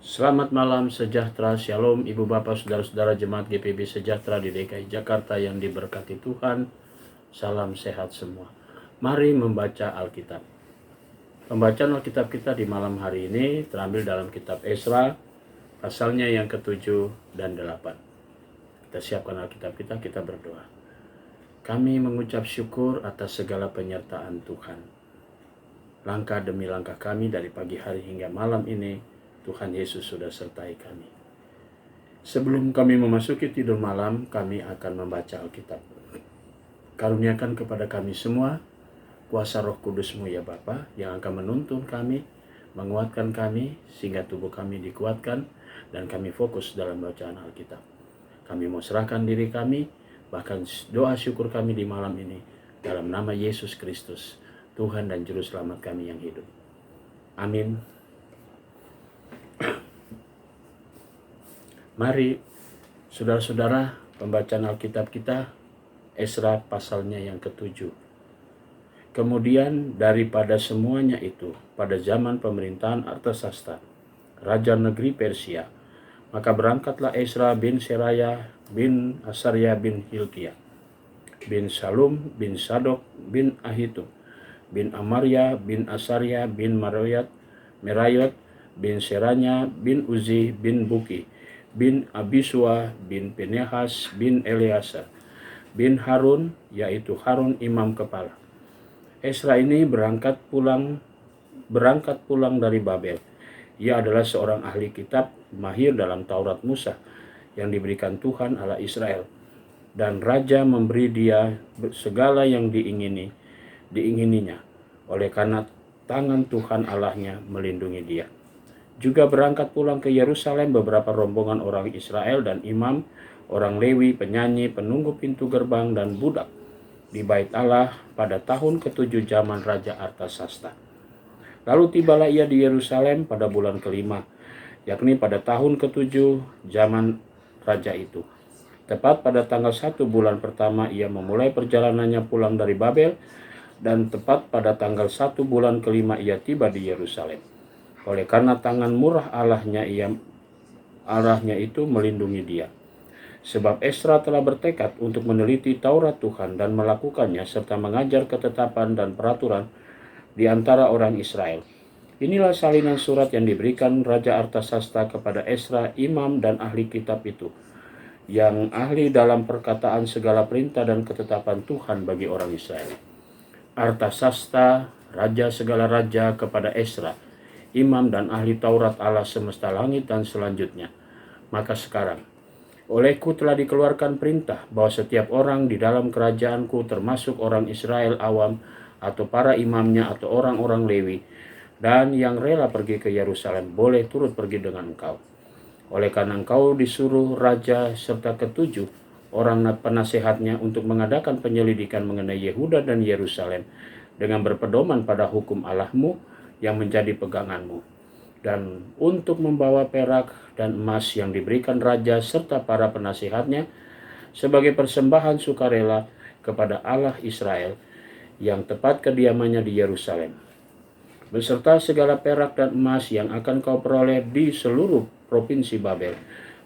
Selamat malam sejahtera, shalom Ibu Bapak Saudara-saudara Jemaat GPB Sejahtera di DKI Jakarta yang diberkati Tuhan. Salam sehat semua. Mari membaca Alkitab. Pembacaan Alkitab kita di malam hari ini terambil dalam kitab Esra, pasalnya yang ke-7 dan 8. Kita siapkan Alkitab kita berdoa. Kami mengucap syukur atas segala penyertaan Tuhan. Langkah demi langkah kami dari pagi hari hingga malam ini, Tuhan Yesus sudah sertai kami. Sebelum kami memasuki tidur malam, kami akan membaca Alkitab. Karuniakan kepada kami semua kuasa Roh Kudus-Mu ya Bapa, yang akan menuntun kami, menguatkan kami, sehingga tubuh kami dikuatkan, dan kami fokus dalam bacaan Alkitab. Kami mau serahkan diri kami, bahkan doa syukur kami di malam ini, dalam nama Yesus Kristus, Tuhan dan Juru Selamat kami yang hidup. Amin. Mari saudara-saudara, pembacaan Alkitab kita Esra pasalnya yang ke-7. Kemudian daripada semuanya itu, pada zaman pemerintahan Artasasta, raja negeri Persia, maka berangkatlah Esra bin Seraya bin Asarya bin Hilkiah, bin Salum bin Sadok bin Ahitub, bin Amarya bin Asarya bin Merayot bin Seranya bin Uzi bin Buki, bin Abisua bin Pinehas bin Eleazar, bin Harun, yaitu Harun imam kepala. Esra ini berangkat pulang dari Babel. Ia adalah seorang ahli kitab, mahir dalam Taurat Musa yang diberikan Tuhan Allah Israel, dan raja memberi dia segala yang diingininya, oleh karena tangan Tuhan Allahnya melindungi dia. Juga berangkat pulang ke Yerusalem beberapa rombongan orang Israel dan imam, orang Lewi, penyanyi, penunggu pintu gerbang, dan budak di bait Allah pada tahun ke-7 zaman Raja Artasasta. Lalu tibalah ia di Yerusalem pada bulan ke-5, yakni pada tahun ke-7 zaman raja itu. Tepat pada tanggal 1 bulan pertama ia memulai perjalanannya pulang dari Babel, dan tepat pada tanggal 1 bulan ke-5 ia tiba di Yerusalem. Oleh karena tangan murah Allahnya itu melindungi dia. Sebab Esra telah bertekad untuk meneliti Taurat Tuhan dan melakukannya, serta mengajar ketetapan dan peraturan di antara orang Israel. Inilah salinan surat yang diberikan Raja Artasasta kepada Esra, imam dan ahli kitab itu, yang ahli dalam perkataan segala perintah dan ketetapan Tuhan bagi orang Israel. Artasasta, raja segala raja, kepada Esra, imam dan ahli Taurat Allah semesta langit dan selanjutnya. Maka sekarang, olehku telah dikeluarkan perintah bahwa setiap orang di dalam kerajaanku, termasuk orang Israel awam, atau para imamnya, atau orang-orang Lewi, dan yang rela pergi ke Yerusalem, boleh turut pergi dengan engkau. Oleh karena engkau disuruh raja serta ke-7 orang penasehatnya untuk mengadakan penyelidikan mengenai Yehuda dan Yerusalem, dengan berpedoman pada hukum Allahmu yang menjadi peganganmu, dan untuk membawa perak dan emas yang diberikan raja serta para penasihatnya sebagai persembahan sukarela kepada Allah Israel yang tepat kediamannya di Yerusalem, beserta segala perak dan emas yang akan kau peroleh di seluruh provinsi Babel,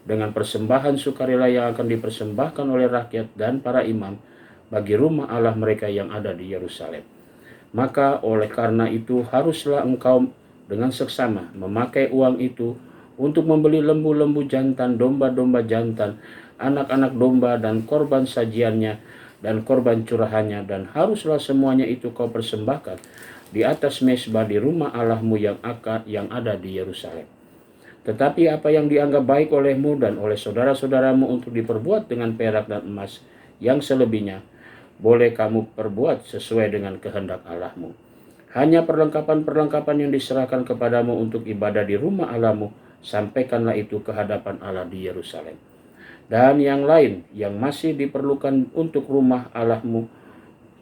dengan persembahan sukarela yang akan dipersembahkan oleh rakyat dan para imam bagi rumah Allah mereka yang ada di Yerusalem. Maka oleh karena itu haruslah engkau dengan seksama memakai uang itu untuk membeli lembu-lembu jantan, domba-domba jantan, anak-anak domba, dan korban sajiannya dan korban curahannya, dan haruslah semuanya itu kau persembahkan di atas mezbah di rumah Allahmu yang ada di Yerusalem. Tetapi apa yang dianggap baik olehmu dan oleh saudara-saudaramu untuk diperbuat dengan perak dan emas yang selebihnya, boleh kamu perbuat sesuai dengan kehendak Allahmu. Hanya perlengkapan-perlengkapan yang diserahkan kepadamu untuk ibadah di rumah Allahmu, sampaikanlah itu ke hadapan Allah di Yerusalem. Dan yang lain yang masih diperlukan untuk rumah Allahmu,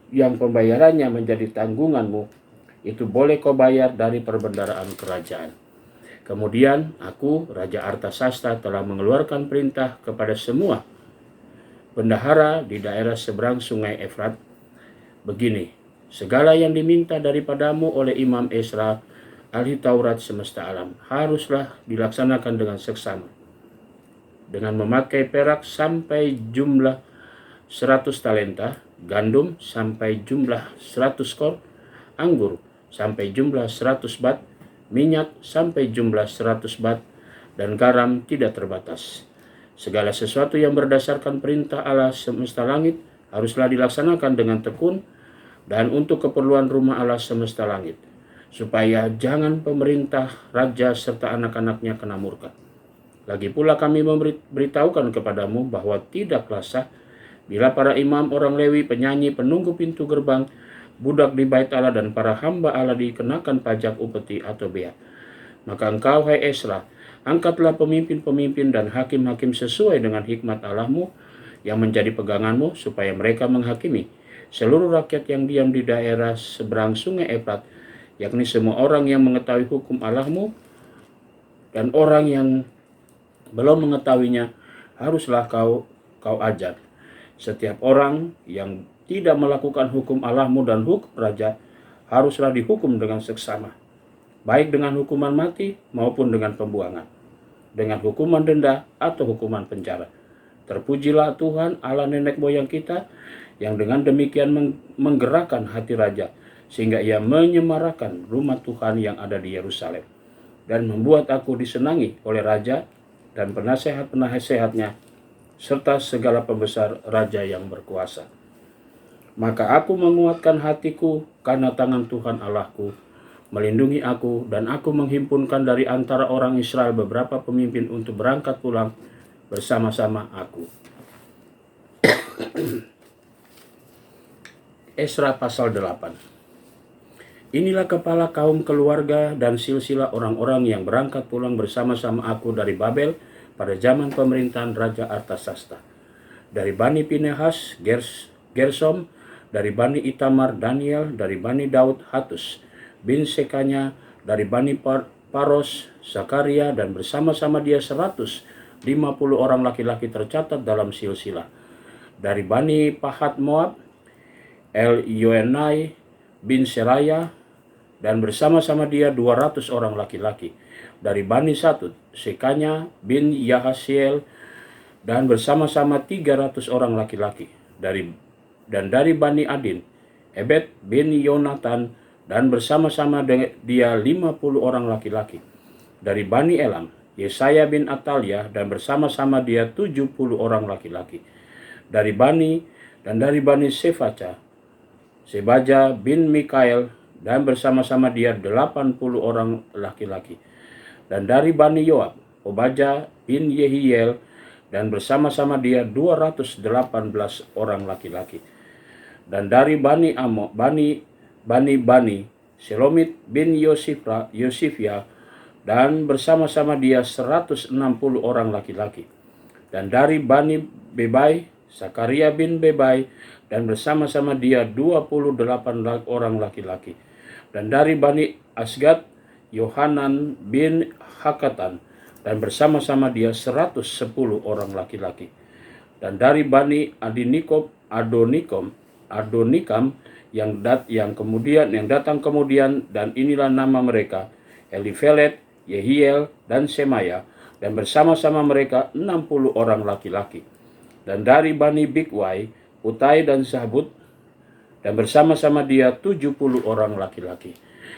yang pembayarannya menjadi tanggunganmu, itu boleh kau bayar dari perbendaharaan kerajaan. Kemudian aku, Raja Artasasta, telah mengeluarkan perintah kepada semua bendahara di daerah seberang sungai Efrat, begini: segala yang diminta daripadamu oleh Imam Esra ahli Taurat semesta alam, haruslah dilaksanakan dengan seksama, dengan memakai perak sampai jumlah 100 talenta, gandum sampai jumlah 100 kor, anggur sampai jumlah 100 bat, minyak sampai jumlah 100 bat, dan garam tidak terbatas. Segala sesuatu yang berdasarkan perintah Allah semesta langit haruslah dilaksanakan dengan tekun dan untuk keperluan rumah Allah semesta langit, supaya jangan pemerintah, raja, serta anak-anaknya kena murka. Lagi pula kami memberitahukan kepadamu bahwa tidaklah sah bila para imam, orang Lewi, penyanyi, penunggu pintu gerbang, budak di bait Allah, dan para hamba Allah dikenakan pajak upeti atau bea. Maka engkau, hai Esra, angkatlah pemimpin-pemimpin dan hakim-hakim sesuai dengan hikmat Allahmu yang menjadi peganganmu, supaya mereka menghakimi seluruh rakyat yang diam di daerah seberang sungai Efrat, yakni semua orang yang mengetahui hukum Allahmu dan orang yang belum mengetahuinya haruslah kau ajar. Setiap orang yang tidak melakukan hukum Allahmu dan hukum raja haruslah dihukum dengan seksama, baik dengan hukuman mati maupun dengan pembuangan, dengan hukuman denda atau hukuman penjara. Terpujilah Tuhan Allah nenek moyang kita, yang dengan demikian menggerakkan hati raja, sehingga ia menyemarakan rumah Tuhan yang ada di Yerusalem, dan membuat aku disenangi oleh raja dan penasehat-penasehatnya, serta segala pembesar raja yang berkuasa. Maka aku menguatkan hatiku karena tangan Tuhan Allahku melindungi aku, dan aku menghimpunkan dari antara orang Israel beberapa pemimpin untuk berangkat pulang bersama-sama aku. Esra pasal 8. Inilah kepala kaum keluarga dan silsilah orang-orang yang berangkat pulang bersama-sama aku dari Babel pada zaman pemerintahan Raja Artasasta. Dari Bani Pinehas, Gersom, dari Bani Itamar, Daniel, dari Bani Daud, Hatus bin Sekanya, dari Bani Paros, Zakaria, dan bersama-sama dia 150 orang laki-laki tercatat dalam silsilah. Dari Bani Pahat Moab, Yoenai bin Seraya, dan bersama-sama dia 200 orang laki-laki. Dari Bani Satut, Sekanya bin Yahasiel, dan bersama-sama 300 orang laki-laki. Dan dari Bani Adin, Ebed bin Yonatan, dan bersama-sama dia 50 orang laki-laki. Dari Bani Elam, Yesaya bin Atalia, dan bersama-sama dia 70 orang laki-laki. Dari Bani Sebaja bin Mikael, dan bersama-sama dia 80 orang laki-laki. Dan dari Bani Yoab, Obaja bin Yehiel, dan bersama-sama dia 218 orang laki-laki. Dan dari Bani Selomit bin Yosifia, dan bersama-sama dia 160 orang laki-laki. Dan dari Bani Bebai, Zakaria bin Bebai, dan bersama-sama dia 28 orang laki-laki. Dan dari Bani Asgad, Yohanan bin Hakatan, dan bersama-sama dia 110 orang laki-laki. Dan dari Bani Adonikam yang datang kemudian, dan inilah nama mereka: Elifelet, Yehiel, dan Semaya, dan bersama-sama mereka 60 orang laki-laki. Dan dari Bani Bikwai, Utai dan Zabud, dan bersama-sama dia 70 orang laki-laki.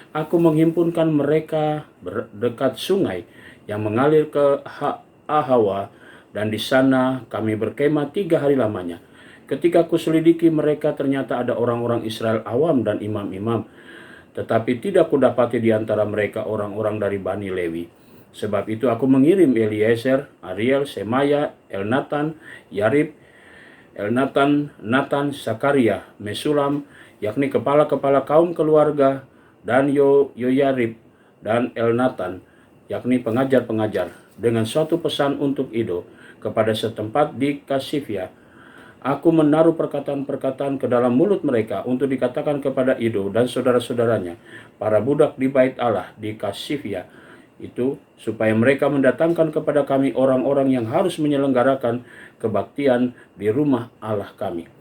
Aku menghimpunkan mereka dekat sungai yang mengalir ke Ahawa, dan di sana kami berkemah 3 hari lamanya. Ketika kuselidiki mereka, ternyata ada orang-orang Israel awam dan imam-imam, tetapi tidak kudapati di antara mereka orang-orang dari Bani Lewi. Sebab itu aku mengirim Eliezer, Ariel, Semaya, Elnatan, Yarib, Natan, Zakaria, Mesulam, yakni kepala-kepala kaum keluarga, dan Yoyarib dan Elnatan, yakni pengajar-pengajar, dengan suatu pesan untuk Ido kepada setempat di Kasifia. Aku menaruh perkataan-perkataan ke dalam mulut mereka untuk dikatakan kepada Ido dan saudara-saudaranya, para budak di bait Allah di Kasifia itu, supaya mereka mendatangkan kepada kami orang-orang yang harus menyelenggarakan kebaktian di rumah Allah kami.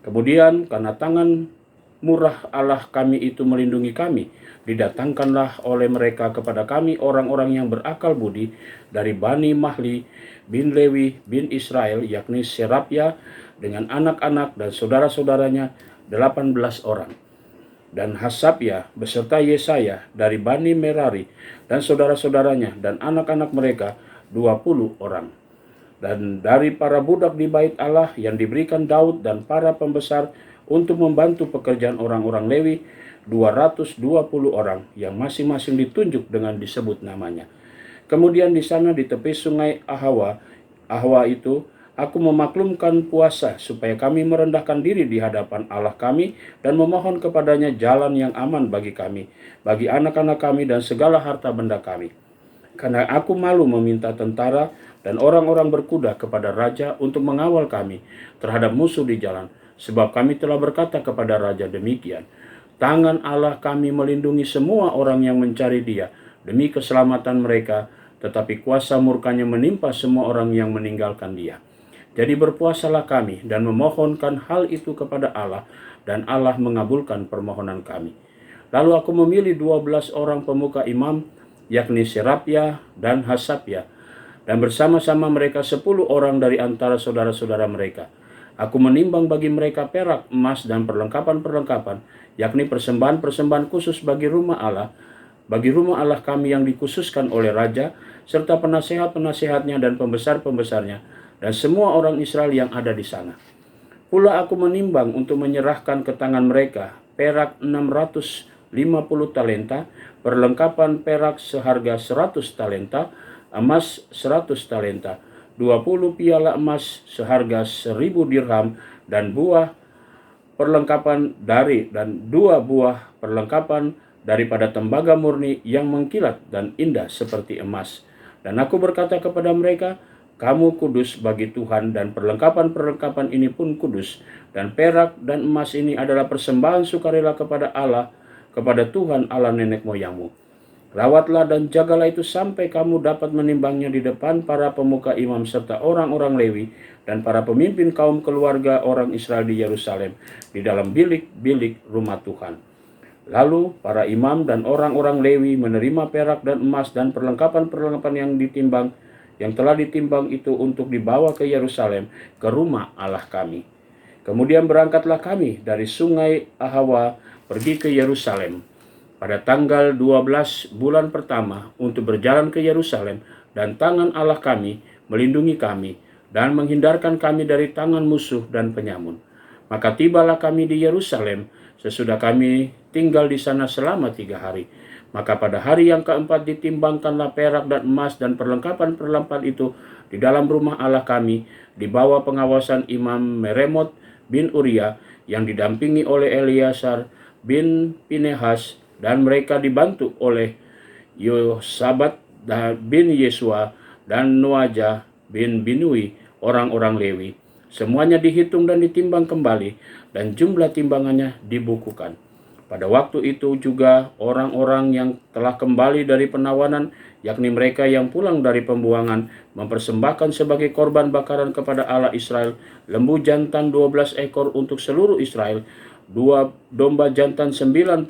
Kemudian karena tangan murah Allah kami itu melindungi kami. Didatangkanlah oleh mereka kepada kami orang-orang yang berakal budi dari Bani Mahli bin Lewi bin Israel, yakni Serapya dengan anak-anak dan saudara-saudaranya 18 orang. Dan Hasabya beserta Yesaya dari Bani Merari dan saudara-saudaranya dan anak-anak mereka 20 orang. Dan dari para budak di bait Allah yang diberikan Daud dan para pembesar untuk membantu pekerjaan orang-orang Lewi, 220 orang yang masing-masing ditunjuk dengan disebut namanya. Kemudian di sana di tepi sungai Ahwa itu, aku memaklumkan puasa supaya kami merendahkan diri di hadapan Allah kami dan memohon kepadanya jalan yang aman bagi kami, bagi anak-anak kami dan segala harta benda kami. Karena aku malu meminta tentara dan orang-orang berkuda kepada raja untuk mengawal kami terhadap musuh di jalan, sebab kami telah berkata kepada raja demikian, tangan Allah kami melindungi semua orang yang mencari Dia demi keselamatan mereka, tetapi kuasa murkanya menimpa semua orang yang meninggalkan Dia. Jadi berpuasalah kami dan memohonkan hal itu kepada Allah, dan Allah mengabulkan permohonan kami. Lalu aku memilih 12 orang pemuka imam, yakni Serapya dan Hasabya, dan bersama-sama mereka 10 orang dari antara saudara-saudara mereka. Aku menimbang bagi mereka perak, emas, dan perlengkapan-perlengkapan, yakni persembahan-persembahan khusus bagi rumah Allah kami yang dikhususkan oleh raja, serta penasehat-penasehatnya dan pembesar-pembesarnya, dan semua orang Israel yang ada di sana. Pula aku menimbang untuk menyerahkan ke tangan mereka perak 650 talenta, perlengkapan perak seharga 100 talenta, emas 100 talenta, 20 piala emas seharga 1000 dirham, dan buah perlengkapan dari dan 2 buah perlengkapan daripada tembaga murni yang mengkilat dan indah seperti emas. Dan aku berkata kepada mereka, kamu kudus bagi Tuhan, dan perlengkapan-perlengkapan ini pun kudus, dan perak dan emas ini adalah persembahan sukarela kepada Allah, kepada Tuhan Allah nenek moyangmu. Rawatlah dan jagalah itu sampai kamu dapat menimbangnya di depan para pemuka imam serta orang-orang Lewi dan para pemimpin kaum keluarga orang Israel di Yerusalem, di dalam bilik-bilik rumah Tuhan. Lalu para imam dan orang-orang Lewi menerima perak dan emas dan perlengkapan-perlengkapan yang telah ditimbang itu untuk dibawa ke Yerusalem, ke rumah Allah kami. Kemudian berangkatlah kami dari sungai Ahwa pergi ke Yerusalem pada tanggal 12 bulan pertama untuk berjalan ke Yerusalem, dan tangan Allah kami melindungi kami dan menghindarkan kami dari tangan musuh dan penyamun. Maka tibalah kami di Yerusalem sesudah kami tinggal di sana selama 3 hari. Maka pada hari yang keempat ditimbangkanlah perak dan emas dan perlengkapan-perlengkapan itu di dalam rumah Allah kami, di bawah pengawasan Imam Meremot bin Uria yang didampingi oleh Eleazar bin Pinehas, dan mereka dibantu oleh Yosabat bin Yesua dan Noaja bin Binui, orang-orang Lewi. Semuanya dihitung dan ditimbang kembali, dan jumlah timbangannya dibukukan. Pada waktu itu juga orang-orang yang telah kembali dari penawanan, yakni mereka yang pulang dari pembuangan, mempersembahkan sebagai korban bakaran kepada Allah Israel lembu jantan 12 ekor untuk seluruh Israel, 2 domba jantan 96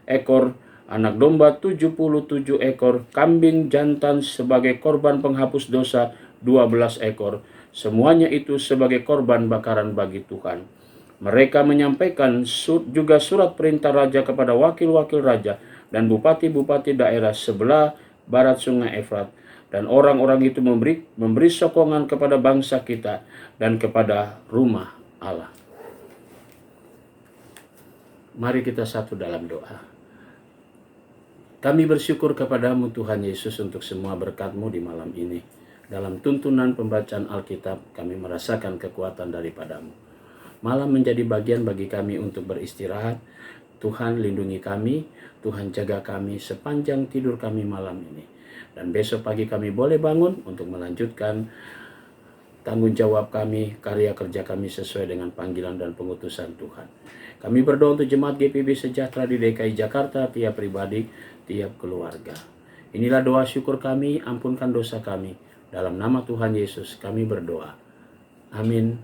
ekor, anak domba 77 ekor, kambing jantan sebagai korban penghapus dosa 12 ekor, semuanya itu sebagai korban bakaran bagi Tuhan. Mereka menyampaikan juga surat perintah raja kepada wakil-wakil raja dan bupati-bupati daerah sebelah barat sungai Efrat, dan orang-orang itu memberi sokongan kepada bangsa kita dan kepada rumah Allah. Mari kita satu dalam doa. Kami bersyukur kepadamu Tuhan Yesus untuk semua berkat-Mu di malam ini. Dalam tuntunan pembacaan Alkitab, kami merasakan kekuatan daripada-Mu. Malam menjadi bagian bagi kami untuk beristirahat. Tuhan lindungi kami, Tuhan jaga kami sepanjang tidur kami malam ini. Dan besok pagi kami boleh bangun untuk melanjutkan tanggung jawab kami, karya kerja kami sesuai dengan panggilan dan pengutusan Tuhan. Kami berdoa untuk jemaat GPB Sejahtera di DKI Jakarta, tiap pribadi, tiap keluarga. Inilah doa syukur kami, ampunkan dosa kami. Dalam nama Tuhan Yesus kami berdoa. Amin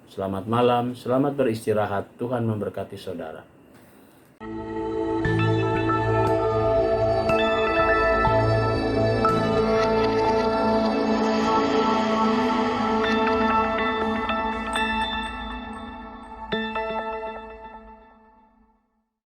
Selamat malam, selamat beristirahat. Tuhan memberkati saudara.